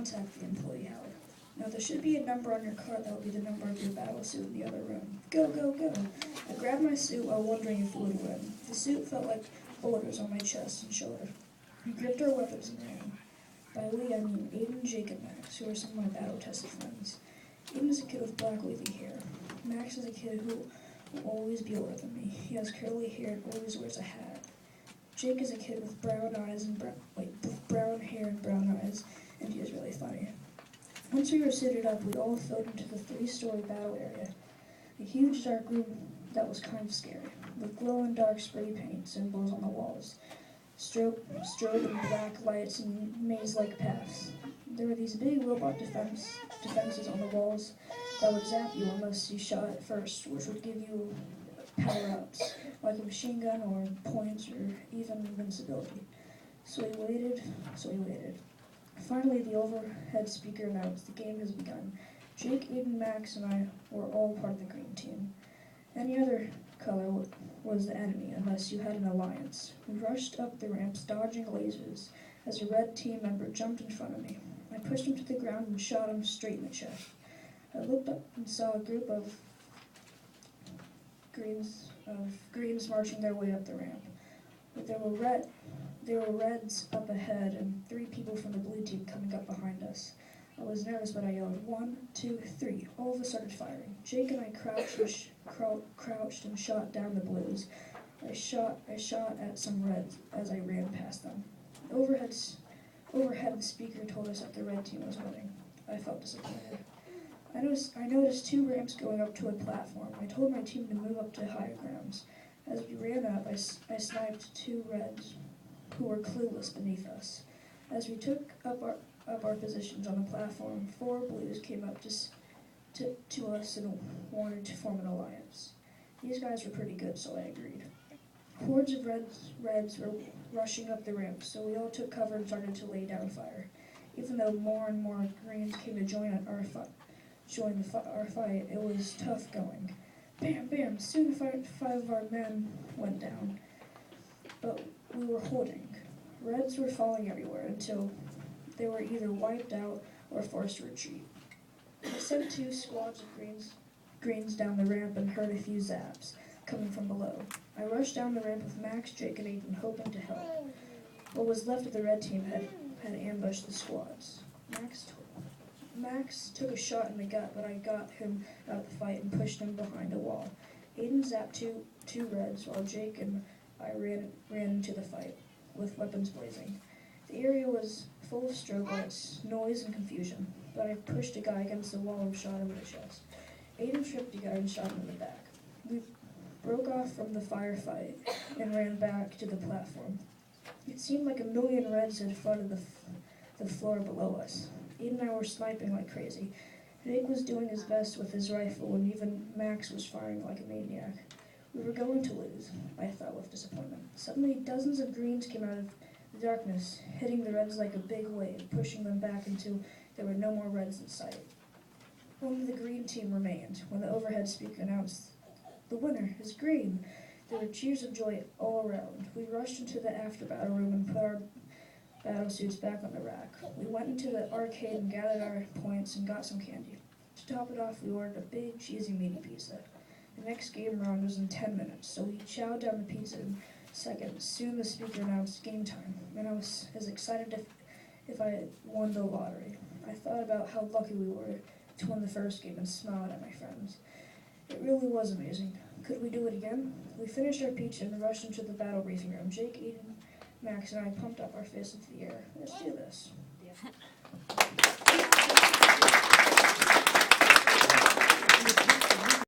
contact the employee, Howard. Now there should be a number on your card that will be the number of your battle suit in the other room. Go, go, go! I grabbed my suit while wondering if it would win. The suit felt like boulders on my chest and shoulder. We gripped our weapons and ran. By we, I mean Aiden, Jake, and Max, who are some of my battle-tested friends. Aiden is a kid with black wavy hair. Max is a kid who will always be older than me. He has curly hair and always wears a hat. Jake is a kid with brown hair and brown eyes, and he is really funny. Once we were suited up, we all filled into the 3-story battle area. A huge dark room that was kind of scary, with glow-in-dark spray paint symbols on the walls, strobe and black lights and maze-like paths. There were these big robot defenses on the walls that would zap you unless you shot at first, which would give you power-ups, like a machine gun or points or even invincibility. So we waited. Finally, the overhead speaker announced the game has begun. Jake, Aiden, Max, and I were all part of the green team. Any other color was the enemy, unless you had an alliance. We rushed up the ramps, dodging lasers, as a red team member jumped in front of me. I pushed him to the ground and shot him straight in the chest. I looked up and saw a group of greens marching their way up the ramp. But there were reds up ahead and 3 people from the blue team coming up behind us. I was nervous, but I yelled, 1, 2, 3. All of us started firing. Jake and I crouched and shot down the blues. I shot at some reds as I ran past them. Overhead, the speaker told us that the red team was winning. I felt disappointed. I noticed 2 ramps going up to a platform. I told my team to move up to higher grounds. As we ran up, I sniped 2 reds who were clueless beneath us. As we took up our positions on the platform, 4 blues came up to us and wanted to form an alliance. These guys were pretty good, so I agreed. Hordes of reds were rushing up the ramp, so we all took cover and started to lay down fire. Even though more and more greens came to join our fight, it was tough going. Bam, bam! Soon 5 of our men went down, but we were holding. Reds were falling everywhere until they were either wiped out or forced to retreat. I sent 2 squads of greens down the ramp and heard a few zaps coming from below. I rushed down the ramp with Max, Jake, and Aiden, hoping to help. What was left of the red team had ambushed the squads. Max took a shot in the gut, but I got him out of the fight and pushed him behind a wall. Aiden zapped two reds, while Jake and I ran into the fight, with weapons blazing. The area was full of strobe lights, noise, and confusion, but I pushed a guy against the wall and shot him in the chest. Aiden tripped a guy and shot him in the back. We broke off from the firefight and ran back to the platform. It seemed like a million reds had flooded the floor below us. Aiden and I were sniping like crazy. Jake was doing his best with his rifle, and even Max was firing like a maniac. We were going to lose, I thought with disappointment. Suddenly, dozens of greens came out of the darkness, hitting the reds like a big wave, pushing them back until there were no more reds in sight. Only the green team remained when the overhead speaker announced, "The winner is green." There were cheers of joy all around. We rushed into the after-battle room and put our battle suits back on the rack. We went into the arcade and gathered our points and got some candy. To top it off, we ordered a big, cheesy, meaty pizza. The next game round was in 10 minutes, so we chowed down the pizza in seconds. Soon the speaker announced game time, and I was as excited if I had won the lottery. I thought about how lucky we were to win the first game and smiled at my friends. It really was amazing. Could we do it again? We finished our pizza and rushed into the battle briefing room. Jake, Aiden, Max, and I pumped up our fists into the air. Let's do this.